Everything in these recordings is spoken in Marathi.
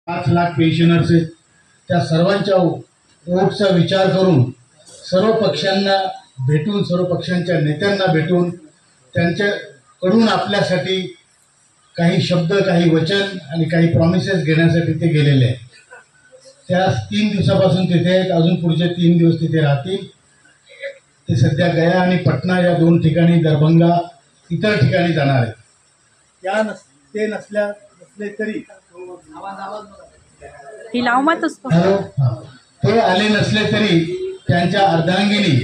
5 लाख पेन्शनर्स आहेत, त्या सर्वांच्या वोटचा विचार करून सर्व पक्षांना भेटून, सर्व पक्षांच्या नेत्यांना भेटून त्यांच्याकडून आपल्यासाठी काही शब्द, काही वचन आणि काही प्रॉमिसेस घेण्यासाठी ते गेलेले आहेत. त्या 3 दिवसापासून तिथे आहेत, अजून पुढचे 3 दिवस तिथे राहतील. ते सध्या गया आणि पटना या 2 ठिकाणी, दरभंगा इतर ठिकाणी जाणार आहेत. ते नसले तरी ते आले नसले तरी त्यांच्या अर्धांगिनी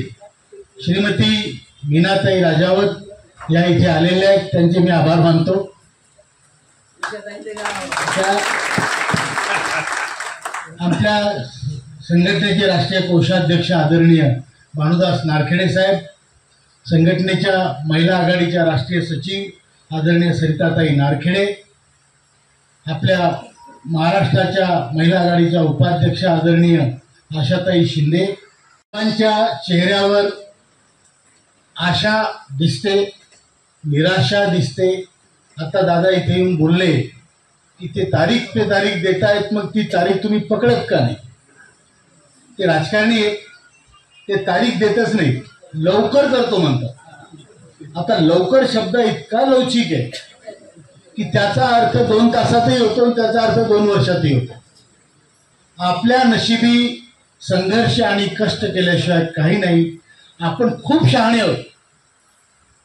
श्रीमती मीनाताई राजावत या इथे आलेल्या आहेत. त्यांचे मी आभार मानतो. आमच्या संघटनेचे राष्ट्रीय कोषाध्यक्ष आदरणीय भानुदास नारखेडे साहेब, संघटनेच्या महिला आघाडीच्या राष्ट्रीय सचिव आदरणीय सरिताताई नारखेडे, आपल्या महाराष्ट्राच्या महिला आघाडीच्या उपाध्यक्ष आदरणीय आशाताई शिंदे, सर्वांच्या चेहऱ्यावर आशा दिसते, निराशा दिसते. आता दादा इथे येऊन बोलले की ते तारीख पे तारीख देतायत, मग ती तारीख तुम्ही पकडत का नाही? ते राजकारणी आहेत, ते तारीख देतच नाही, लवकर करतो म्हणतात. आता लवकर शब्द इतका लवचिक आहे की त्याचा अर्थ 2 तासातही होतो आणि त्याचा अर्थ 2 वर्षातही होतो. आपल्या नशिबी संघर्ष आणि कष्ट केल्याशिवाय काही नाही. आपण खूप शहाणे आहोत,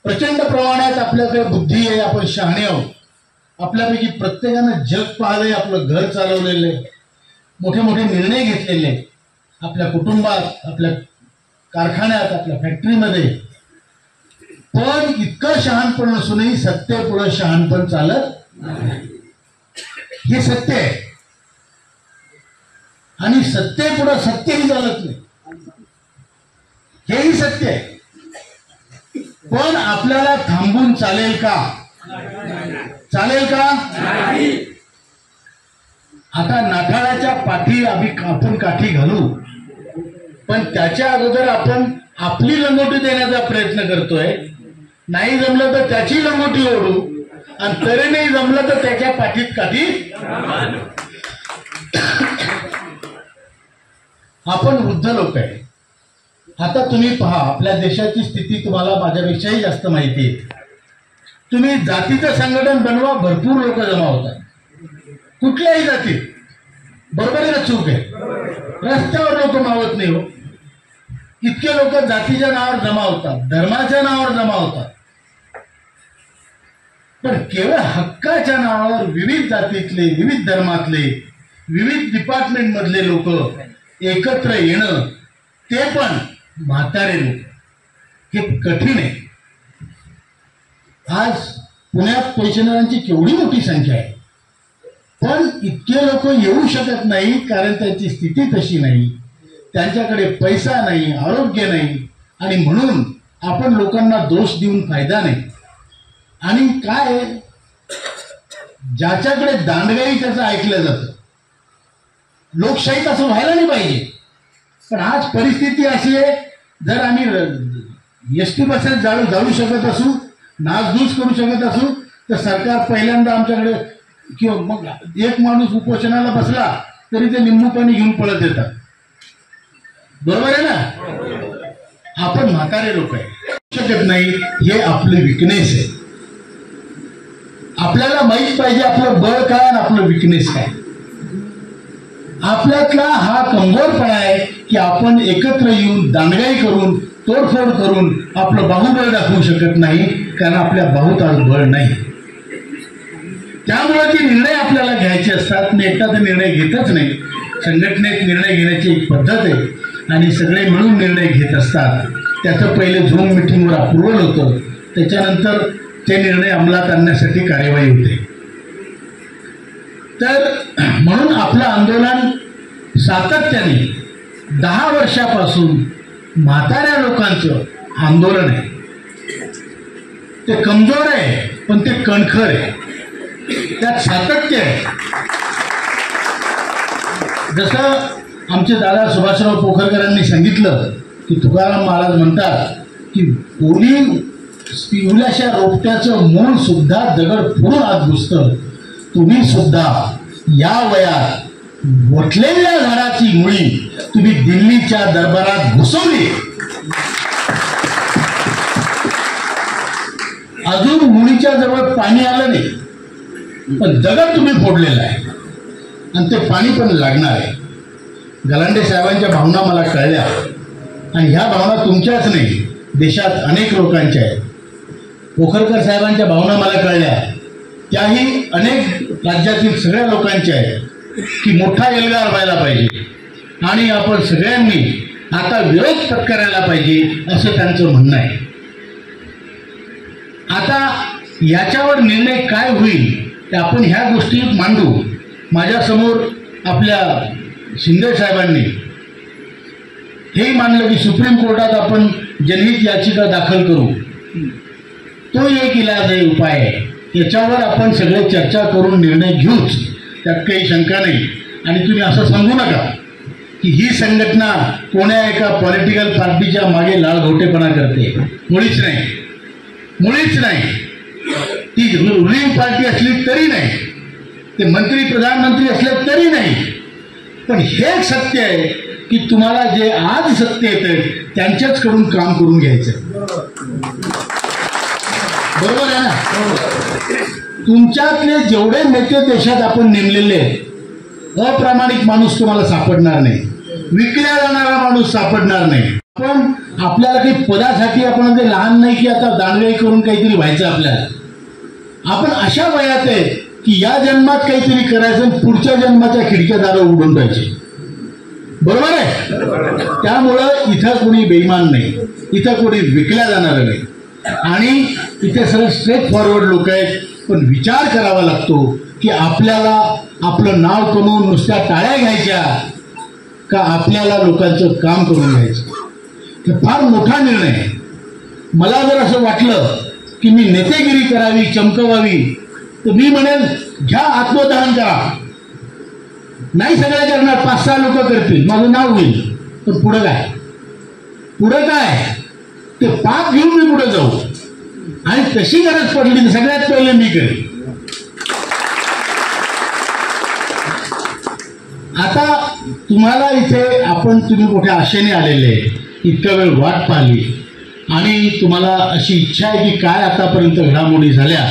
प्रचंड प्रमाणात आपल्याकडे बुद्धी आहे, आपण शहाणे आहोत. आपल्यापैकी प्रत्येकानं जग पाहिलंय, आपलं घर चालवलेलं आहे, मोठे मोठे निर्णय घेतलेले आहेत, आपल्या कुटुंबात, आपल्या कारखान्यात, आपल्या फॅक्टरीमध्ये. पण इतकं शहाणपण नसूनही सत्तेपुढं शहाणपण चालत नाही. हे सत्य आहे आणि सत्तेपुढं सत्यही चालत नाही, हेही सत्य आहे. पण आपल्याला थांबून चालेल का? चालेल का? आता नाठाळाच्या पाठी आपण काठी घालू, पण त्याच्या अगोदर आपण आपली लंगोटी देण्याचा प्रयत्न करतोय. नाही जमलं तर त्याची लंगोटी ओढू आणि तरी नाही जमलं तर त्याच्या पाठीत काठी. आपण वृद्ध लोक आहे. आता तुम्ही पहा, आपल्या देशाची स्थिती तुम्हाला माझ्यापेक्षाही जास्त माहिती आहे. तुम्ही जातीचं संघटन बनवा, भरपूर लोक जमा होतात, कुठल्याही जातीत. बरोबर आहे का चूक आहे? रस्त्यावर लोक मावत नाही हो. इतके लोक जातीच्या नावावर जमा होतात, धर्माच्या नावावर जमा होतात. पण केवळ हक्काच्या नावावर विविध जातीतले, विविध धर्मातले, विविध डिपार्टमेंट मधले लोक एकत्र येणं, ते पण म्हातारे लोक, हे कठीण आहे. आज पुण्यात पेन्शनरांची केवढी मोठी संख्या आहे, पण इतके लोक येऊ शकत नाही कारण त्यांची स्थिती तशी नाही, त्यांच्याकडे पैसा नाही, आरोग्य नाही. आणि म्हणून आपण लोकांना दोष देऊन फायदा नाही. आणि काय, ज्याच्याकडे दांडगाई त्याचं ऐकलं जातं. लोकशाहीत असं व्हायला नाही पाहिजे. पण आज परिस्थिती अशी आहे, जर आम्ही एसटी बसेस जाळू शकत असू, नासधूस करू शकत असू, तर सरकार पहिल्यांदा आमच्याकडे, किंवा मग एक माणूस उपोषणाला बसला तरी ते लिंबू पाणी घेऊन पळत येतात. बरोबर आहे ना? आपण म्हातारे लोक आहे, शकत नाही. हे आपलं विकनेस आहे. आपल्याला माहित पाहिजे आपलं बळ काय आणि आपलं विकनेस काय. आपल्यातला हा कमजोरपणा आहे की आपण एकत्र येऊन दांडगाई करून, तोडफोड करून आपलं बाहुबळ दाखवू शकत नाही, कारण आपल्या बाहुत आज बळ नाही. त्यामुळे ते निर्णय आपल्याला घ्यायचे असतात. मी एकटा ते निर्णय घेतच नाही. संघटनेत निर्णय घेण्याची एक पद्धत आहे आणि सगळे मिळून निर्णय घेत असतात. त्याचं पहिले झूम मिटिंगवर अप्रुव्हल होतं, त्याच्यानंतर ते निर्णय अंमलात आणण्यासाठी कार्यवाही होते. तर म्हणून आपलं आंदोलन सातत्याने 10 वर्षापासून म्हाताऱ्या लोकांचं आंदोलन आहे. ते कमजोर आहे, पण ते कणखर आहे, त्यात सातत्य आहे. जसं आमचे दादा सुभाषराव पोखरकरांनी सांगितलं की तुकाराम महाराज म्हणतात की पिवल्याशा रोपट्याचं मूळ सुद्धा दगड फोडून आत घुसतं, तुम्ही सुद्धा या वयात वटलेल्या झाडाची मुळी तुम्ही दिल्लीच्या दरबारात घुसवली, अजून मुळीच्या जवळ पाणी आलं नाही, पण दगड तुम्ही फोडलेला आहे आणि ते पाणी पण लागणार आहे. गलांडे साहेबांच्या भावना मला कळल्या आणि ह्या भावना तुमच्याच नाही, देशात अनेक लोकांच्या आहेत. पोखरकर साहेबांच्या भावना मला कळल्या, त्याही अनेक राज्यातील सगळ्या लोकांच्या आहेत की मोठा एल्गार व्हायला पाहिजे आणि आपण सगळ्यांनी आता विरोध पत्करायला पाहिजे असं त्यांचं म्हणणं आहे. आता याच्यावर निर्णय काय होईल ते आपण ह्या गोष्टी मांडू. माझ्यासमोर आपल्या शिंदे साहेबांनी हेही मानलं की सुप्रीम कोर्टात आपण जनहित याचिका दाखल करू, तो एक इलाज आहे, उपाय आहे. याच्यावर आपण सगळे चर्चा करून निर्णय घेऊच, त्यात काही शंका नाही. आणि तुम्ही असं सांगू नका की ही संघटना कोण्या एका पॉलिटिकल पार्टीच्या मागे लाळघोटेपणा करते. मुळीच नाही, मुळीच नाही. ती रुलिंग पार्टी असली तरी नाही, ते मंत्री प्रधानमंत्री असले तरी नाही, पण हे सत्य आहे की तुम्हाला जे आज सत्य येतं त्यांच्याचकडून काम करून घ्यायचं. बरोबर आहे ना? तुमच्यातले जेवढे नेते देशात आपण नेमलेले अप्रामाणिक माणूस तुम्हाला सापडणार नाही, विकल्या जाणारा माणूस सापडणार नाही. पण आपल्याला काही पदासाठी आपण ते लहान नाही की आता दानवे करून काहीतरी व्हायचं. आपल्याला आपण अशा वयात आहे की या जन्मात काहीतरी करायचं, पुढच्या जन्माच्या खिडक्या दारं उघडून द्यायची. बरोबर आहे? त्यामुळं इथं कोणी बेईमान नाही, इथं कोणी विकल्या जाणार नाही आणि इथे सगळं स्ट्रेट फॉरवर्ड लोक आहेत. पण विचार करावा लागतो की आपल्याला आपलं नाव कमवून नुसत्या टाळ्या घ्यायच्या का आपल्याला लोकांचं काम करून घ्यायचं. हे फार मोठा निर्णय आहे. मला जर असं वाटलं की मी नेतेगिरी करावी, चमकवावी, तर मी म्हणेल घ्या आत्मदहन करा. नाही सगळ्या करणार, 5-6 लोक करतील, माझं नाव होईल. पण पुढं काय? पुढं काय? ते पाप घेऊन मी पुढे जाऊ आणि तशी गरज पडली तर सगळ्यात पहिले मी करेन. आता तुम्हाला इथे तुम्ही मोठ्या आशेने आलेले, इतका वेळ वाट पाहिली आणि तुम्हाला अशी इच्छा आहे की काय आतापर्यंत घडामोडी झाल्या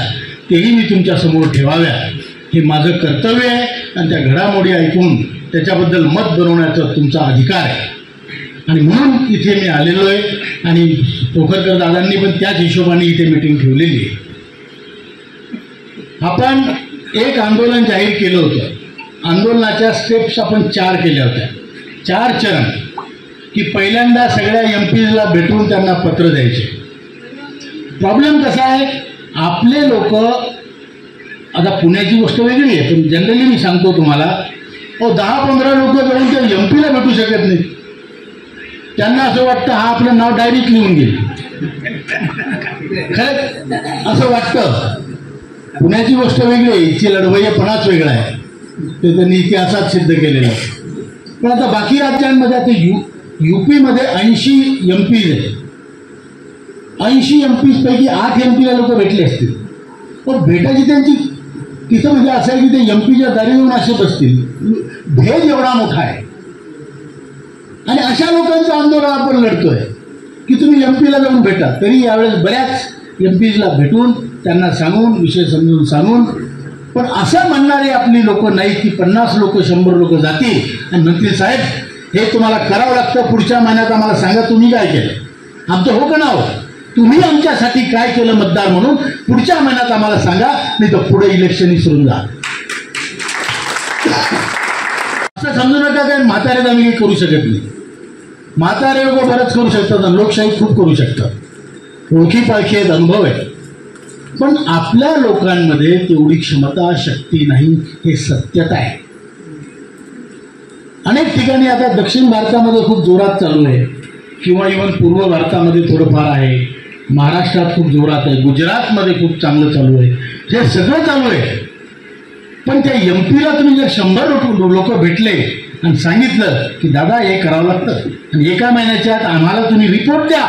तेही मी तुमच्या समोर ठेवाव्या. हे माझं कर्तव्य आहे आणि त्या घडामोडी ऐकून त्याच्याबद्दल मत बनवण्याचा तुमचा अधिकार आहे. आणि म्हणून इथे मी आलेलो आहे आणि पोखरकर दादांनी पण त्याच हिशोबाने इथे मीटिंग ठेवलेली आहे. आपण एक आंदोलन जाहीर केलं होतं. आंदोलनाच्या स्टेप्स आपण 4 केल्या होत्या, 4 चरण. की पहिल्यांदा सगळ्या MPला भेटून त्यांना पत्र द्यायचे. प्रॉब्लेम कसा आहे, आपले लोक, आता पुण्याची गोष्ट वेगळी आहे पण जनरली मी सांगतो तुम्हाला, 10-15 लोक जाऊन त्या MPला भेटू शकत नाही. त्यांना असं वाटतं हा आपलं नाव डायरीत लिहून गेलं. खरं असं वाटतं. पुण्याची गोष्ट वेगळी आहे, इथची लढवय्यपणाच वेगळा आहे, ते त्यांनी इतिहासात सिद्ध केलेलं आहे. पण आता बाकी राज्यांमध्ये आता UPमध्ये 80 MPs आहेत. 80 MPs पैकी 8 MPला लोक भेटले असतील. पण भेटायची त्यांची तिथं म्हणजे असं आहे की ते MPच्या दारी येऊन असे बसतील. भेद एवढा मोठा आहे आणि अशा लोकांचं आंदोलन आपण लढतोय की तुम्ही MPला जाऊन भेटा. तरी यावेळेस बऱ्याच MPsला भेटून त्यांना सांगून, विषय समजून सांगून, पण असं म्हणणारे आपली लोक नाही की 50 लोक 100 लोक जातील आणि म्हणतील साहेब हे तुम्हाला करावं लागतं, पुढच्या महिन्यात आम्हाला सांगा तुम्ही काय केलं. आमचं हो का नाव, तुम्ही आमच्यासाठी काय केलं मतदार म्हणून पुढच्या महिन्यात आम्हाला सांगा, नाही तर पुढे इलेक्शन विसरून जा. असं समजू नका काय म्हातारे आम्ही काही करू शकत नाही. म्हातारे लोक बरंच करू शकतात, लोकशाही खूप करू शकतात, ओळखी पाळखी आहेत, अनुभव आहे. पण आपल्या लोकांमध्ये तेवढी क्षमता, शक्ती नाही, हे सत्यता आहे. अनेक ठिकाणी आता दक्षिण भारतामध्ये खूप जोरात चालू आहे किंवा इव्हन पूर्व भारतामध्ये थोडंफार आहे, महाराष्ट्रात खूप जोरात आहे, गुजरातमध्ये खूप चांगलं चालू आहे, हे सगळं चालू आहे. पण त्या MPला तुम्ही जर 100 लोक भेटले आणि सांगितलं की दादा हे करावं लागतं आणि एका महिन्याच्या आत आम्हाला तुम्ही रिपोर्ट द्या,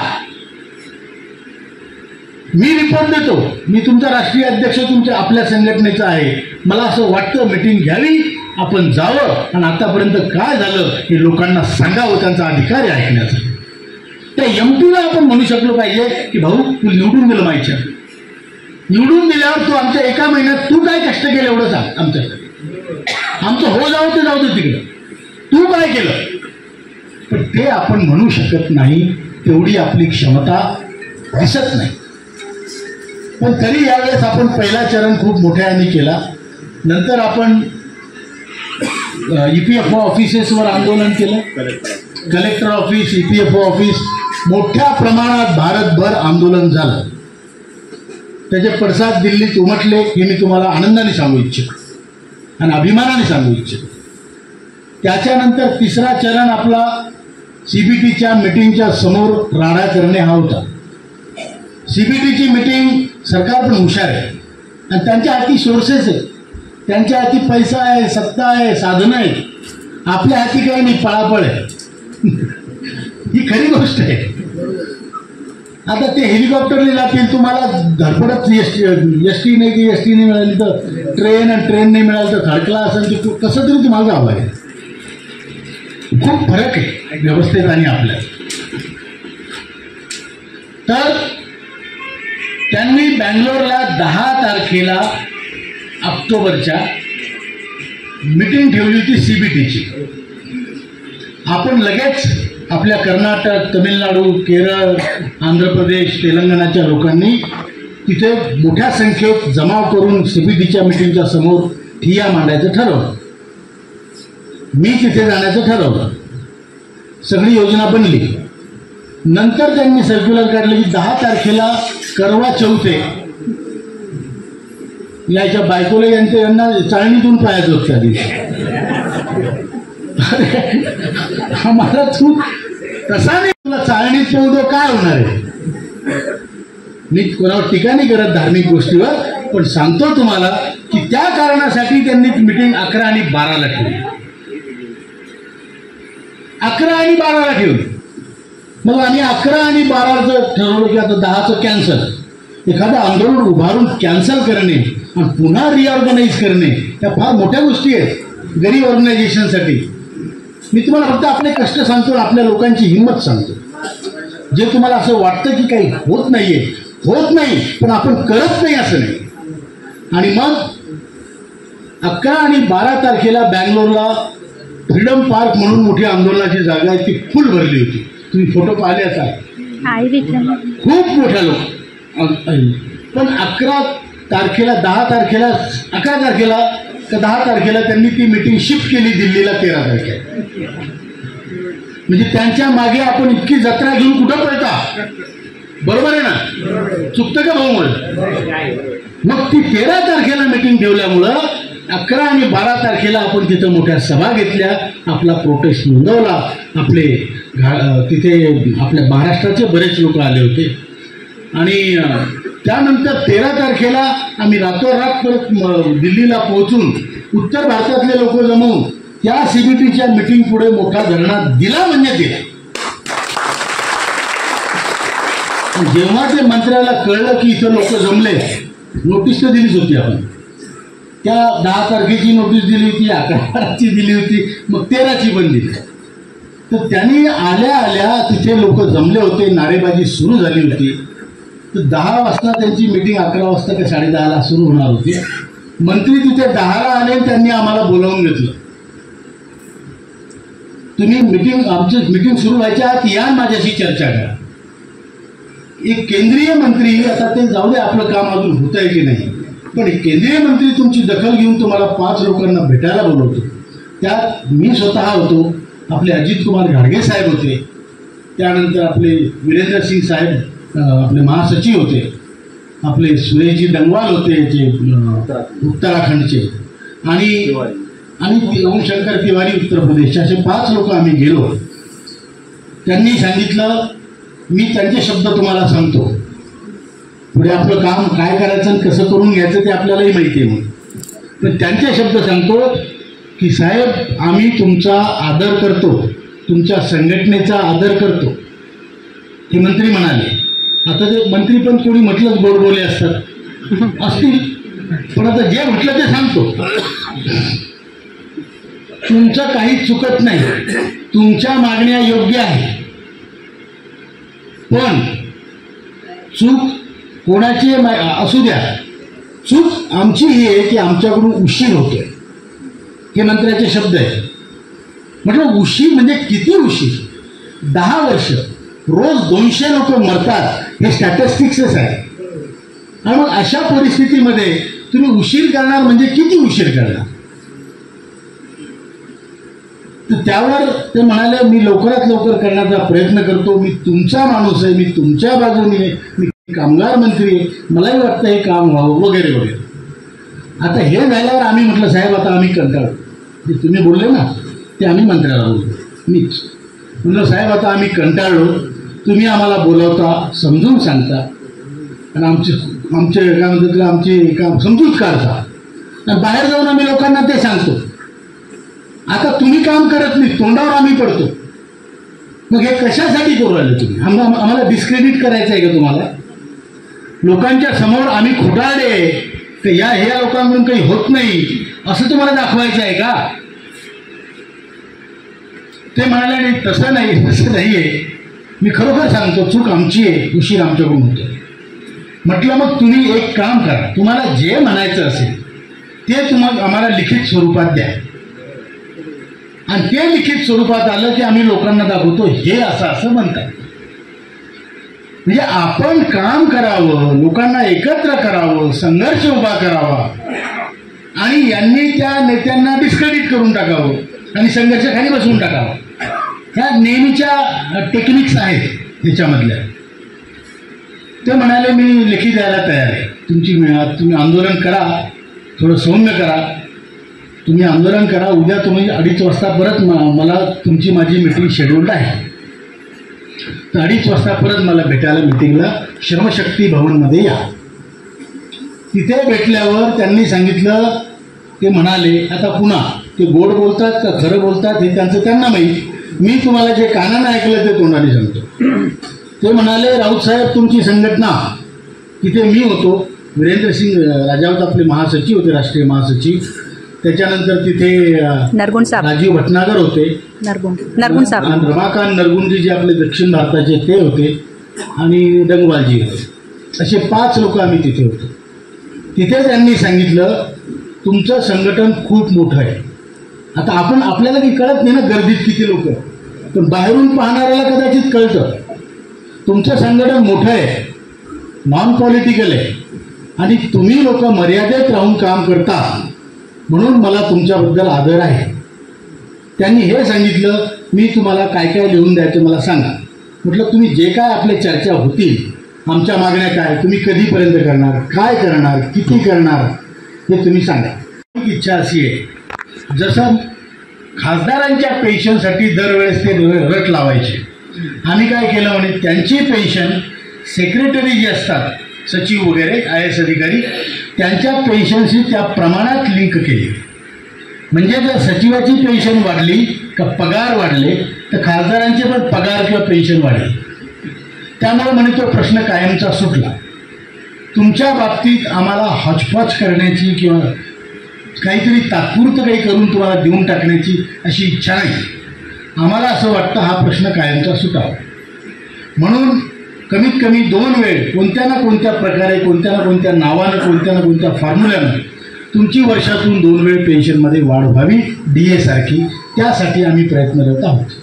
मी रिपोर्ट देतो, मी तुमचा राष्ट्रीय अध्यक्ष तुमच्या आपल्या संघटनेचा आहे, मला असं वाटतं मीटिंग घ्यावी आपण जावं आणि आतापर्यंत काय झालं हे लोकांना सांगावं, त्यांचा अधिकार आहे ऐकण्याचा. त्या एमटीला आपण म्हणू शकलो पाहिजे की भाऊ तू निवडून दिलं माहिती, निवडून दिल्यावर तू आमच्या एका महिन्यात तू काय कष्ट केलं एवढं सांग आमच्यासाठी. आमचं हो जाऊ दे तिकडं, तू काय केलं. पण ते आपण म्हणू शकत नाही, तेवढी आपली क्षमता दिसत नाही. पण तरी यावेळेस आपण पहिला चरण खूप मोठ्याने केला. नंतर आपण EPFO ऑफिसेसवर आंदोलन केलं, कलेक्टर ऑफिस, EPFO ऑफिस, मोठ्या प्रमाणात भारतभर आंदोलन झालं. त्याचे पडसाद दिल्लीत उमटले हे मी तुम्हाला आनंदाने सांगू इच्छितो आणि अभिमानाने सांगू इच्छितो. त्याच्यानंतर तिसरा चरण आपला CBTच्या मिटिंगच्या समोर राडा करणे हा होता. CBTची मिटिंग सरकार पण हुशार आहे आणि त्यांच्या हाती सोर्सेस आहे, त्यांच्या हाती पैसा आहे, सत्ता आहे, साधनं आहे. आपल्या हाती काही नाही, पळापळ आहे. ही खरी गोष्ट आहे. आता ते हेलिकॉप्टरने जातील, तुम्हाला धडपडत एस टी नाही की एस टी नाही मिळाली तर ट्रेन आणि ट्रेन नाही मिळाली तर थर्ड क्लास आणि कसं तरी तुम्हाला जावं लागेल. खूप फरक आहे व्यवस्थेत आणि आपल्या. तर त्यांनी बँगलोरला 10 तारखेला ऑक्टोबरच्या मीटिंग ठेवली होती CBTची. आपण लगेच आपल्या कर्नाटक, तमिळनाडू, केरळ, आंध्र प्रदेश, तेलंगणाच्या लोकांनी तिथे मोठ्या संख्येत जमाव करून CBTच्या मीटिंगच्या समोर ठिय्या मांडायचं ठरवलं. मी तिथे जाण्याचं ठरवलं. सगळी योजना बनली. नंतर त्यांनी सर्क्युलर काढलं की 10 तारखेला करवा चौथ आहे. याच्या बायकोला यांना चाळणीतून पाहायचं होतं त्या दिवशी. आम्हाला तू तसा नाही, तुला चाळणीत पाहू दो काय होणार आहे. मी कोणावर टीका नाही करत धार्मिक गोष्टीवर, पण सांगतो तुम्हाला की त्या कारणासाठी त्यांनी मीटिंग 11 आणि 12ला ठेवली. 11 आणि 12ला ठेवली. मग आम्ही 11 आणि 12चं ठरवलं की आता 10चं कॅन्सल. एखादं आंदोलन उभारून कॅन्सल करणे आणि पुन्हा रिऑर्गनाईज करणे त्या फार मोठ्या गोष्टी आहेत गरीब ऑर्गनायझेशनसाठी. मी तुम्हाला फक्त आपले कष्ट सांगतो, आपल्या लोकांची हिंमत सांगतो. जे तुम्हाला असं वाटतं की काही होत नाहीये, होत नाही, पण आपण करत नाही असं नाही. आणि मग 11 आणि 12 तारखेला बँगलोरला फ्रीडम पार्क म्हणून मोठी आंदोलनाची जागा आहे, ती फुल भरली होती. तुम्ही फोटो पाहिले असाल, खूप मोठ्या लोक. पण 11 तारखेला 10 तारखेला 11 तारखेला का 10 तारखेला त्यांनी ती मीटिंग शिफ्ट केली दिल्लीला 13 तारखेला. म्हणजे त्यांच्या मागे आपण इतकी जत्रा घेऊन कुठं पळता. बरोबर आहे ना, चुकतं का भाऊ. मग ती 13 तारखेला मीटिंग ठेवल्यामुळं 11 आणि 12 तारखेला आपण तिथं मोठ्या सभा घेतल्या, आपला प्रोटेस्ट नोंदवला. आपले तिथे आपल्या महाराष्ट्राचे बरेच लोक आले होते. आणि त्यानंतर 13 तारखेला आम्ही रातोरात परत दिल्लीला पोहोचून उत्तर भारतातले लोक जमवून त्या CBTच्या मीटिंग पुढे मोठा धरणा दिला म्हणजे दिला. जेव्हा ते मंत्र्याला कळलं की इथं लोक जमले, नोटीस तर दिलीच होती आपण. त्या 10 तारखेची नोटीस दिली होती, 11ची दिली होती, मग 13ची पण दिली. तर त्यांनी आल्या आल्या तिथे लोक जमले होते, नारेबाजी सुरू झाली होती. तर 10 वाजता त्यांची मीटिंग 11 वाजता का 10:30ला सुरू होणार होती. मंत्री तिथे 10ला आले, त्यांनी आम्हाला बोलावून घेतलं. तुम्ही आमची मीटिंग सुरू व्हायच्या आत या, माझ्याशी चर्चा करा. एक केंद्रीय मंत्री, आता ते जाऊ दे आपलं काम अजून होत आहे की नाही, पण एक केंद्रीय मंत्री तुमची दखल घेऊन तुम्हाला 5 लोकांना भेटायला बोलवतो. त्यात मी स्वतः होतो, आपले अजित कुमार घाडगे साहेब होते, त्यानंतर आपले वीरेंद्र सिंग साहेब आपले महासचिव होते, आपले सुरेशजी डंगवाल होते जे उत्तराखंडचे, आणि ओमशंकर तिवारी उत्तर प्रदेश. असे 5 लोक आम्ही गेलो. त्यांनी सांगितलं, मी त्यांचे शब्द तुम्हाला सांगतो, पुढे आपलं काम काय करायचं आणि कसं करून घ्यायचं ते आपल्यालाही माहिती आहे. मग पण त्यांचे शब्द सांगतो की साहेब, आम्ही तुमचा आदर करतो, तुमच्या संघटनेचा आदर करतो. हे मंत्री म्हणाले. आता ते मंत्री पण कोणी म्हटलंच गोड बोले असतात असतील, पण आता जे म्हटलं ते सांगतो. तुमचं काही चुकत नाही, तुमच्या मागण्या योग्य आहे, पण चूक कोणाची असू द्या, चूक आमची ही आहे की आमच्याकडून उशीर होतोय. हे मंत्र्याचे शब्द आहेत. म्हटलं उशीर म्हणजे किती उशीर? 10 वर्ष रोज 200 लोक मरतात, हे स्टॅटिस्टिक्सच आहे. आणि मग अशा परिस्थितीमध्ये तुम्ही उशीर करणार म्हणजे किती उशीर करणार? तर त्यावर ते म्हणाले मी लवकरात लवकर करण्याचा प्रयत्न करतो, मी तुमचा माणूस आहे, मी तुमच्या बाजूने आहे, मी कामगार मंत्री आहे, मलाही वाटतं हे काम व्हावं वगैरे वगैरे. आता हे झाल्यावर आम्ही म्हटलं साहेब आता आम्ही कंटाळलो. जे तुम्ही बोलले ना ते आम्ही मंत्र्याला बोललो. मीच म्हटलं साहेब आता आम्ही कंटाळलो, तुम्ही आम्हाला बोलावता, समजून सांगता आणि आमचे काय म्हणतात आमची काम समजूत काढता आणि बाहेर जाऊन आम्ही लोकांना ते सांगतो. आता तुम्ही काम करत नाही, तोंडावर आम्ही पडतो. मग हे कशासाठी करू राहिले तुम्ही? आम्हाला डिस्क्रेडिट करायचं आहे का तुम्हाला? लोकांच्या समोर आम्ही खोटारडे तर ह्या लोकांकडून काही होत नाही असं तुम्हाला दाखवायचं आहे का? ते म्हणाले नाही तसं नाही आहे, मी खरोखर सांगतो चूक आमची आहे, उशीर आमच्याकडून होतो. म्हटलं मग तुम्ही एक काम करा, तुम्हाला जे म्हणायचं असेल ते तुम्हाला आम्हाला लिखित स्वरूपात द्या आणि ते लिखित स्वरूपात आलं की आम्ही लोकांना दाखवतो हे असं असं म्हणतात. म्हणजे आपण काम करावं, लोकांना एकत्र करावं, संघर्ष उभा करावा आणि यांनी त्या नेत्यांना डिस्क्रेडिट करून टाकावं आणि संघर्ष खाली बसवून टाकावा. ह्या नेहमीच्या टेक्निक्स आहेत ह्याच्यामधल्या. ते म्हणाले मी लेखी द्यायला तयार आहे, तुम्ही आंदोलन करा, थोडं सौम्य करा, तुम्ही आंदोलन करा, उद्या तुम्ही 2:30 वाजता परत मला तुमची माझी मीटिंग शेड्यूल्ड आहे, तर 2:30 वाजता परत मला भेटायला मीटिंगला श्रमशक्ती भवनमध्ये या. तिथे भेटल्यावर त्यांनी सांगितलं, ते म्हणाले आता पुन्हा ते गोड बोलतात का खरं बोलतात हे त्यांना माहीत, मी तुम्हाला जे कानानं ऐकलं ते तोंडाने सांगतो. ते म्हणाले राऊत साहेब तुमची संघटना, तिथे मी होतो, वीरेंद्र सिंग राजावत आपले महासचिव होते, राष्ट्रीय महासचिव, त्याच्यानंतर तिथे राजीव भटनागर होते, नरगुण साहेब, रमाकांत नरगुणजी जे आपले दक्षिण भारताचे ते होते आणि डंगवालजी होते. असे 5 लोक आम्ही तिथे होतो. तिथे त्यांनी सांगितलं तुमचं संघटन खूप मोठं आहे. आता आपल्याला काही कळत नाही ना गर्दीत किती लोक, पण बाहेरून पाहणाऱ्याला कदाचित कळतं. तुमचं संघटन मोठं आहे, नॉन पॉलिटिकल आहे आणि तुम्ही लोक मर्यादेत राहून काम करता, म्हणून मला तुमच्याबद्दल आदर आहे. त्यांनी हे सांगितलं मी तुम्हाला काय काय लिहून द्यायचं मला सांगा. म्हटलं तुम्ही जे काय आपल्या चर्चा होतील, आमच्या मागण्या काय, तुम्ही कधीपर्यंत करणार, काय करणार, किती करणार हे तुम्ही सांगा. इच्छा अशी आहे जसं खासदारांच्या पेन्शनसाठी दरवेळेस ते रट लावायचे, आम्ही काय केलं म्हणे त्यांची पेन्शन सेक्रेटरी जे असतात सचिव वगैरे IAS अधिकारी त्यांच्या पेन्शनशी त्या प्रमाणात लिंक केली. म्हणजे जर सचिवाची पेन्शन वाढली का पगार वाढले तर खासदारांचे पण पगार किंवा पेन्शन वाढले. त्यामुळे म्हणे तो प्रश्न कायमचा सुटला. तुमच्या बाबतीत आम्हाला हॉचपॉच करण्याची किंवा काहीतरी तात्पुरतं काही करून तुम्हाला देऊन टाकण्याची अशी इच्छा नाही. आम्हाला असं वाटतं हा प्रश्न कायमचा सुटावा, म्हणून कमीत कमी 2 वेळ कोणत्या ना कोणत्या प्रकारे, कोणत्या ना कोणत्या नावानं, कोणत्या ना कोणत्या फॉर्म्युल्यानं तुमची वर्षातून 2 वेळ पेन्शनमध्ये वाढ व्हावी DA सारखी, त्यासाठी आम्ही प्रयत्नरत आहोत.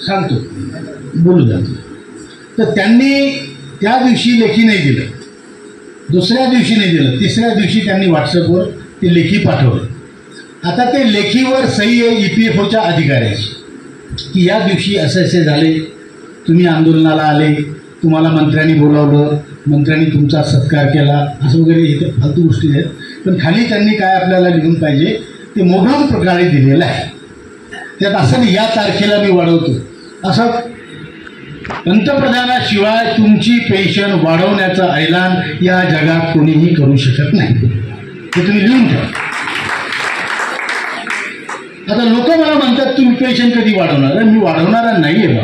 सांगतो बोलू जातो. तर त्यांनी त्या दिवशी लेखी नाही दिलं, दुसऱ्या दिवशी नाही दिलं, तिसऱ्या दिवशी त्यांनी व्हॉट्सअपवर ते लेखी पाठवलं. आता ते लेखीवर सही आहे EPFOच्या अधिकाऱ्याची की या दिवशी असे झाले, तुम्ही आंदोलनाला आले, तुम्हाला मंत्र्यांनी बोलावलं, मंत्र्यांनी तुमचा सत्कार केला, असं वगैरे इथे फालतू गोष्टी आहेत. पण खाली त्यांनी काय आपल्याला लिहून पाहिजे ते मोठ्या प्रकारे दिलेलं आहे. त्यात असं नाही या तारखेला मी वाढवतो, असं पंतप्रधानाशिवाय तुमची पेन्शन वाढवण्याचं ऐलान या जगात कोणीही करू शकत नाही, हे तुम्ही लिहून ठेवा. आता लोक मला म्हणतात तुम्ही पेन्शन कधी वाढवणार, मी वाढवणारा नाही आहे बा.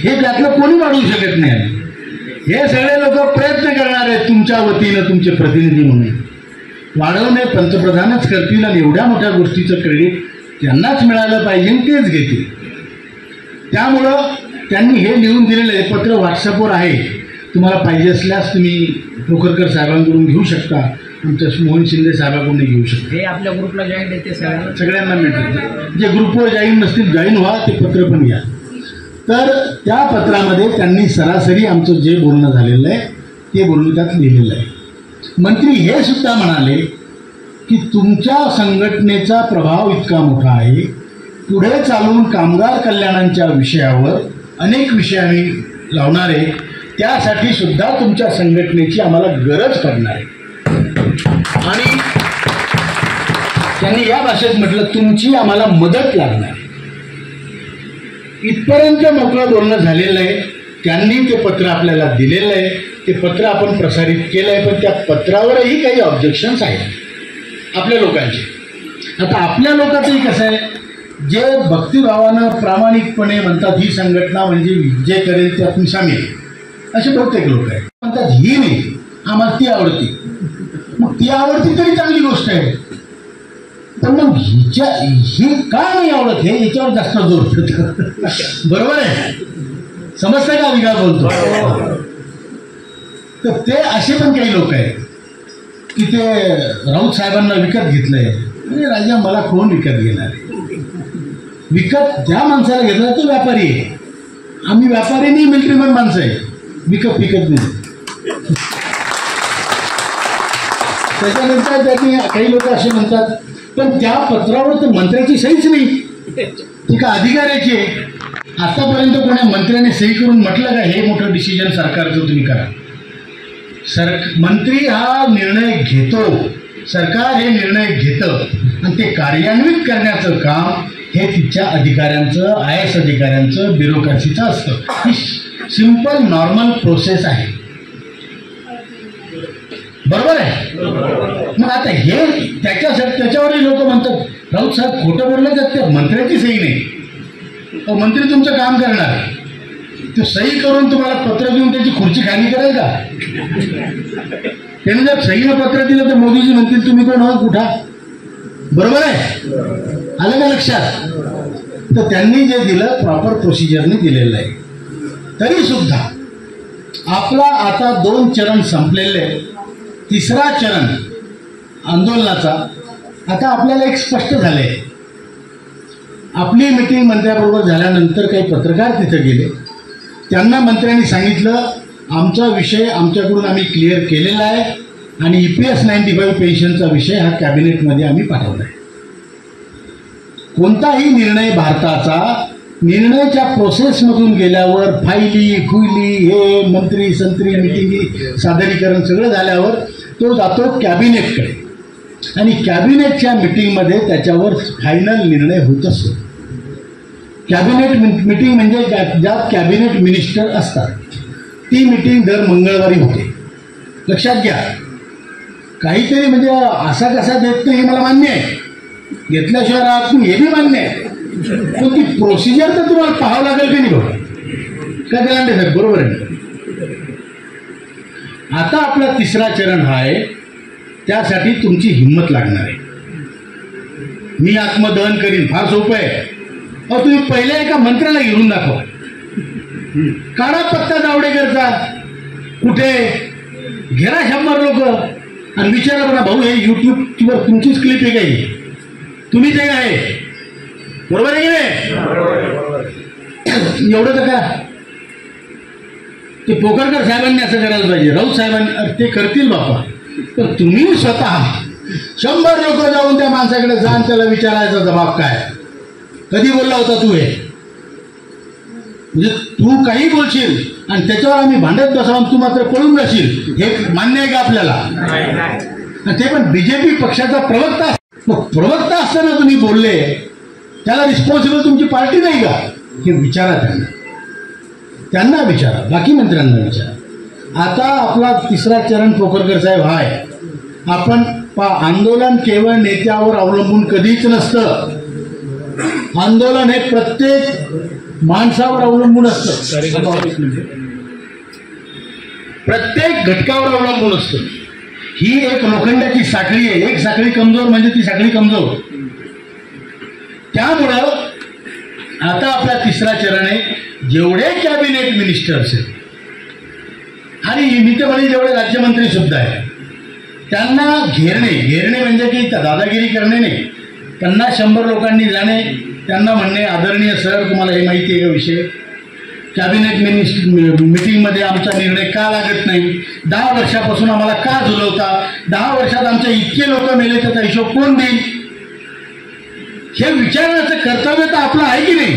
हे त्यातलं कोणी वाढवू शकत नाही. हे सगळे लोक प्रयत्न करणार आहेत तुमच्या वतीनं तुमचे प्रतिनिधी म्हणून. वाढवणे पंतप्रधानच करतील आणि एवढ्या मोठ्या गोष्टीचं क्रेडिट त्यांनाच मिळालं पाहिजे तेच घेतील. त्यामुळं त्यांनी हे लिहून दिलेलं आहे पत्र व्हॉट्सअपवर आहे. तुम्हाला पाहिजे असल्यास तुम्ही पोखरकर साहेबांकडून घेऊ शकता, आमच्या मोहन शिंदे साहेबांकडून घेऊ शकता. हे आपल्या ग्रुपला जॉईन आहे ते सगळ्यांना मिळतं. जे ग्रुपवर जॉईन नसतील जॉईन व्हा, ते पत्र पण घ्या. तर त्या पत्रामध्ये त्यांनी सरासरी आमचं जे बोलणं झालेलं आहे ते बोलणं त्यात लिहिलेलं आहे. मंत्री हे सुद्धा म्हणाले की तुमच्या संघटनेचा प्रभाव इतका मोठा आहे, पुढे चालून कामगार कल्याणाच्या विषयावर अनेक विषय आम्ही लावणार आहे, त्यासाठी सुद्धा तुमच्या संघटनेची आम्हाला गरज पडणार आहे. आणि त्यांनी या भाषेत म्हटलं तुमची आम्हाला मदत लागणार आहे. इथपर्यंत मोकळं बोलणं झालेलं आहे. त्यांनी ते पत्र आपल्याला दिलेलं आहे. ते पत्र आपण प्रसारित केलं आहे, पण त्या पत्रावरही काही ऑब्जेक्शन्स आहेत आपल्या लोकांचे. आता आपल्या लोकांचंही कसं आहे, जे भक्तिभावानं प्रामाणिकपणे म्हणतात ही संघटना म्हणजे जे करेल ते आपण सामील, असे बहुतेक लोक आहेत. म्हणतात ही नाही, आम्हाला ती आवडती. मग ती आवडती तरी चांगली गोष्ट आहे, पण मग ही का नाही आवडत हे याच्यावर जास्त जोर देतो. बरोबर आहे, समजतं का मी काय बोलतो. तर ते असे पण काही लोक आहेत की ते राऊत साहेबांना विकत घेतलंय. अरे राजा, मला कोण विकत घेणार आहे? विकत ज्या माणसाला घेतला तो व्यापारी आहे. आम्ही व्यापारी नाही, मिलिटरीमन माणसं आहे. विकत नाही. त्याच्यानंतर त्यांनी काही लोक असे म्हणतात पण त्या पत्रावर तर मंत्र्याची सहीच नाही, ती का अधिकाऱ्याची आहे. आतापर्यंत कोणी मंत्र्याने सही करून म्हटलं का हे मोठं डिसिजन सरकारचं तुम्ही करा? मंत्री हा निर्णय घेतो, सरकार हे निर्णय घेतं आणि ते कार्यान्वित करण्याचं काम हे तिच्या अधिकाऱ्यांचं, IAS अधिकाऱ्यांचं, ब्युरोक्रसीचं असतं. ही सिंपल नॉर्मल प्रोसेस आहे. बरोबर आहे. मग आता हे त्याच्यावरही लोक म्हणतात राऊत साहेब खोटं बोलले तर त्या मंत्र्याची सही नाही. मंत्री तुमचं काम करणार, ते सही करून तुम्हाला पत्र देऊन त्याची खुर्ची खाली करेल का? त्याने जर सहीनं पत्र दिलं तर मोदीजी म्हणतील तुम्ही कोण आहात, कुठा. बरोबर आहे, आलं का लक्षात? तर त्यांनी जे दिलं प्रॉपर प्रोसिजरने दिलेलं आहे. तरी सुद्धा आपला आता 2 चरण संपलेले, तिसरा चरण आंदोलनाचा आता आपल्याला एक स्पष्ट झाले. आपली मिटिंग मंत्र्याबरोबर झाल्यानंतर काही पत्रकार तिथे गेले. त्यांना मंत्र्यांनी सांगितलं आमचा विषय आमच्याकडून आम्ही क्लिअर केलेला आहे आणि EPS 95 पेन्शनचा विषय हा कॅबिनेटमध्ये आम्ही पाठवला आहे. कोणताही निर्णय भारताचा निर्णयाच्या प्रोसेसमधून गेल्यावर फायली हे मंत्री संत्री मिटिंगी सादरीकरण सगळं झाल्यावर तो जातो कॅबिनेटकडे आणि कॅबिनेटच्या मिटिंगमध्ये त्याच्यावर फायनल निर्णय होत असतो. कॅबिनेट मिटिंग म्हणजे ज्यात कॅबिनेट मिनिस्टर असतात, ती मिटिंग दर मंगळवारी होते. लक्षात घ्या, काहीतरी म्हणजे असा कसा देत नाही हे मला मान्य आहे, घेतल्याशिवाय राहत नाही हे बी मान्य आहे, पण ती प्रोसिजर तर तुम्हाला पाहावं लागेल की नाही बघा काय गलांडे साहेब. बरोबर आहे. आता आपला तिसरा चरण हा आहे, त्यासाठी तुमची हिंमत लागणार आहे. मी आत्मदहन करीन, फार सोपं आहे. तुम्ही पहिल्या एका मंत्र्याला घेऊन दाखवा, काढा पत्ता जावडेकरचा, कुठे घेरा 100 लोक आणि विचारा बघा भाऊ हे यूट्यूबवर तुमचीच क्लिप आहे काही, तुम्हीच आहे आहे. बरोबर आहे की नाही? एवढं तर करा. ते पोखरकर साहेबांनी असं करायला पाहिजे, राऊत साहेबांनी ते करतील बापा, पण तुम्ही स्वतः 100 लोक जाऊन त्या माणसाकडे जाऊन त्याला विचारायचा जबाब काय, कधी बोलला होता तू हे, म्हणजे तू काही बोलशील आणि त्याच्यावर आम्ही भांडत बसावून तू मात्र पळून जाशील, हे मान्य आहे का आपल्याला? ते पण BJP पक्षाचा प्रवक्ता असताना तुम्ही बोलले, त्याला रिस्पॉन्सिबल तुमची पार्टी नाही का? हे विचारा त्यांना विचारा, बाकी मंत्र्यांना विचारा. आता आपला तिसरा चरण पोखरकर साहेब हा आहे. आपण आंदोलन केवळ नेत्यावर अवलंबून कधीच नसतं. आंदोलन हे प्रत्येक माणसावर अवलंबून असतं. प्रत्येक घटकावर अवलंबून असतं. ही एक लोखंडाची साखळी आहे. एक साखळी कमजोर म्हणजे ती साखळी कमजोर. त्यामुळं आता आपला तिसरा चरण आहे. जेवढे कॅबिनेट मिनिस्टर्स आहेत आणि मी तर म्हणजे जेवढे राज्यमंत्री सुद्धा आहेत त्यांना घेरणे म्हणजे की दादागिरी करणे नाही. 50-100 लोकांनी जाणे, त्यांना म्हणणे आदरणीय सर तुम्हाला हे माहिती आहे का विषय, कॅबिनेट मिटिंगमध्ये आमचा निर्णय का लागत नाही, 10 वर्षापासून आम्हाला का झुलवता, 10 वर्षात आमचे इतके लोक मेले त्याचा हिशोब कोण देईल, हे विचारण्याचं कर्तव्य तर आपलं आहे की नाही.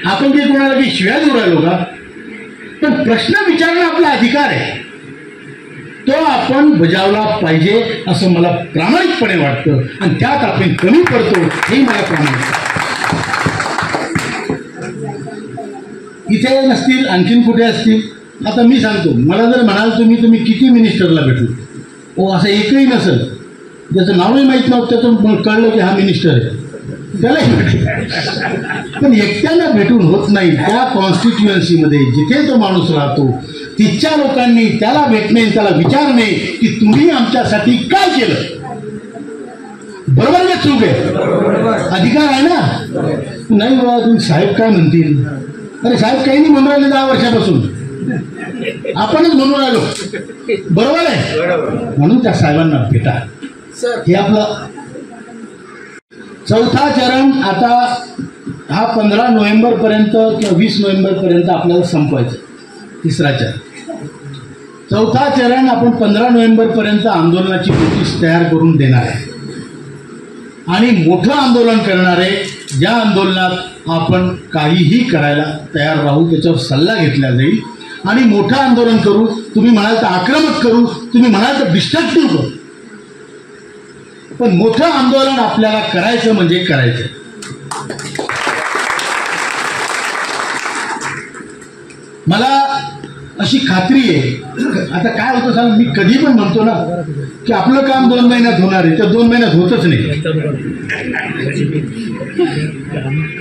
आपण जे कोणाला की शिव्या देऊ राहिलो का, पण प्रश्न विचारणं आपला अधिकार आहे, तो आपण बजावला पाहिजे असं मला प्रामाणिकपणे वाटतं. आणि त्यात आपण कमी पडतो हे मला प्रामाणिक. इथे नसतील आणखीन कुठे असतील. आता मी सांगतो, मला जर म्हणाल तुम्ही किती मिनिस्टरला भेटू, ओ असं एकही नसेल ज्याचं नावही माहीत नव्हतं त्यातून कळलं की हा मिनिस्टर आहे त्यालाही भेटू. पण एकट्याला भेटून होत नाही. त्या कॉन्स्टिट्युएन्सीमध्ये जिथे तो माणूस राहतो तिथच्या लोकांनी त्याला भेटणे, त्याला विचारणे की तुम्ही आमच्यासाठी काय केलं. बरोबर का चूक आहे, अधिकार आहे ना. नाही बाबा तुम्ही साहेब काय म्हणतील, अरे साहेब काही नाही म्हणून राहिले 10 वर्षापासून, आपणच म्हणून राहिलो. बरोबर आहे, म्हणून त्या साहेबांना भेटा. हे आपलं चौथा चरण. आता हा 15 नोव्हेंबरपर्यंत किंवा 20 नोव्हेंबरपर्यंत आपल्याला संपवायचं. तिसरा चरण. चौथा चरण आपण 15 नोव्हेंबरपर्यंत आंदोलनाची नोटीस तयार करून देणार आहे आणि मोठं आंदोलन करणार आहे. ज्या आंदोलनात आपण काहीही करायला तयार राहू, त्याच्यावर सल्ला घेतला जाईल आणि मोठं आंदोलन करू. तुम्ही म्हणाल तर आक्रमक करू, तुम्ही म्हणाल तर डिस्ट्रक्टिव्ह करू, पण मोठं आंदोलन आपल्याला करायचं म्हणजे करायचं. मला अशी खात्री आहे. आता काय होतं सांग, मी कधी पण म्हणतो ना की आपलं काम 2 महिन्यात होणार आहे, तर 2 महिन्यात होतच नाही.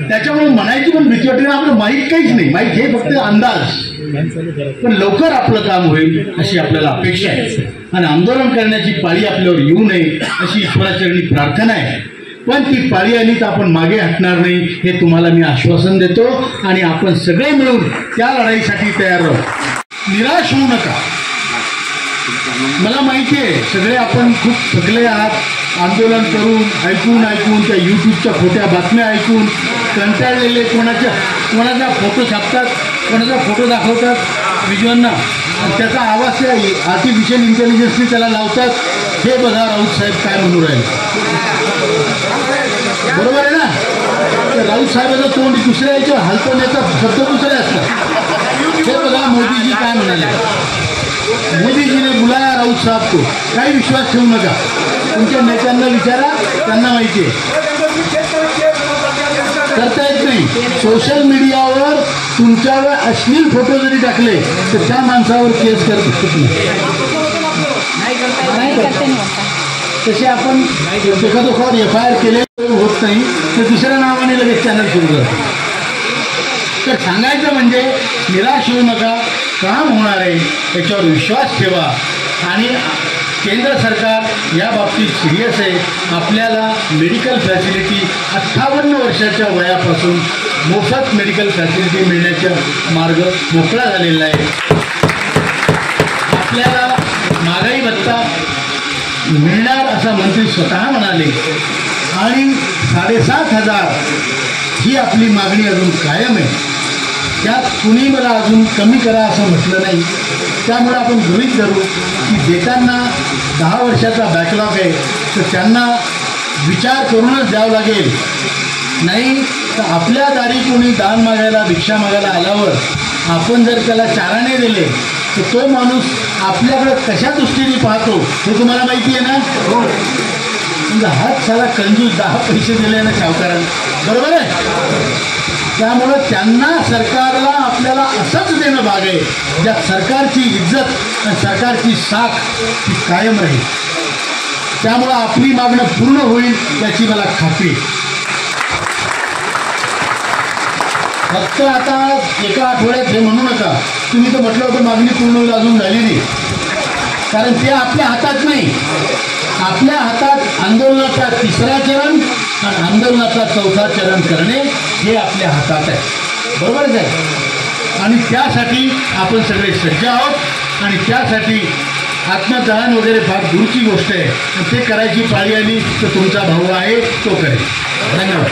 त्याच्यामुळे म्हणायची पण भीती वाटते. आपलं माहीत काहीच नाही, माहीत हे फक्त अंदाज, पण लवकर आपलं काम होईल अशी आपल्याला अपेक्षा आहे. आणि आंदोलन करण्याची पाळी आपल्यावर येऊ नये अशी ईश्वराचरणी प्रार्थना आहे. पण ती पाळी आली तर आपण मागे हटणार नाही हे तुम्हाला मी आश्वासन देतो. आणि आपण सगळे मिळून त्या लढाईसाठी तयार राहू. निराश होऊ नका. मला माहिती आहे सगळे आपण खूप थकले आहात. आंदोलन करून ऐकून त्या यूट्यूबच्या खोट्या बातम्या ऐकून कंटाळलेले, कोणाचा फोटो छापतात, कोणाचा फोटो दाखवतात व्हिज्युअलना, त्याचा आवाज त्या आर्टिफिशियल इंटेलिजन्सने त्याला लावतात. हे बघा राऊत साहेब काय म्हणू राहिले. बरोबर आहे ना. तर राऊत साहेबाचं तोंड दुसऱ्या याच्यावर हलतो, याचा शब्द दुसरे असतात. हे बघा मोदीजी काय म्हणाले. मोदीजीने बुलाया राऊत साहेब को. काही विश्वास ठेवू नका. तुमच्या नेत्यांना विचारा, त्यांना माहिती आहे. करता येत नाही. सोशल मीडियावर तुमच्यावर अश्लील फोटो जरी टाकले तर त्या माणसावर केस करत नाही. तसे आपण एखादोखावर FIR केले होत नाही तर दुसऱ्या नावाने लगेच चॅनल सुरू करतो. तर सांगायचं म्हणजे निराश होऊ नका. काम होणार आहे याच्यावर विश्वास ठेवा. आणि केंद्र सरकार या बाबतीत सिरियस आहे. आपल्याला मेडिकल फॅसिलिटी 58 वर्षाच्या वयापासून मोफत मेडिकल फॅसिलिटी मिळण्याचा मार्ग मोकळा झालेला आहे. आपल्याला महागाई भत्ता मिळणार असं मंत्री स्वतः म्हणाले. आणि 7,500 ही आपली मागणी अजून कायम आहे. त्यात कुणी मला अजून कमी करा असं म्हटलं नाही. त्यामुळे आपण गृहीत धरू की देताना 10 वर्षाचा बॅकलॉग आहे, तर त्यांना विचार करूनच द्यावं लागेल. नाही तर आपल्या दारी कोणी दान मागायला, भिक्षा मागायला आल्यावर आपण जर त्याला चाराने दिले तर तो माणूस आपल्याकडे कशा दृष्टीने पाहतो हे तुम्हाला माहिती आहे ना. म्हणजे हात साला कंजूस 10 पैसे दिले ना सावकारांना. बरोबर आहे. त्यामुळं त्यांना सरकारला आपल्याला असंच देणं भाग आहे ज्यात सरकारची इज्जत आणि सरकारची साख ही कायम राहील. त्यामुळं आपली मागणं पूर्ण होईल याची मला खात्री. फक्त आता एका आठवड्यात हे म्हणू नका, तुम्ही तर म्हटलं होतं मागणी पूर्ण होईल, अजून झाली नाही. कारण ते आपल्या हातात नाही. आपल्या हातात आंदोलनाचा 3रा चरण आणि आंदोलनाचा 4था चरण करणे हे आपल्या हातात आहे. बरोबरच आहे. आणि त्यासाठी आपण सगळे सज्ज आहोत. आणि त्यासाठी आत्मदहन वगैरे फार दूरची गोष्ट आहे. ते करायची पाळी आली तर तुमचा भाऊ आहे, तो करेल. धन्यवाद.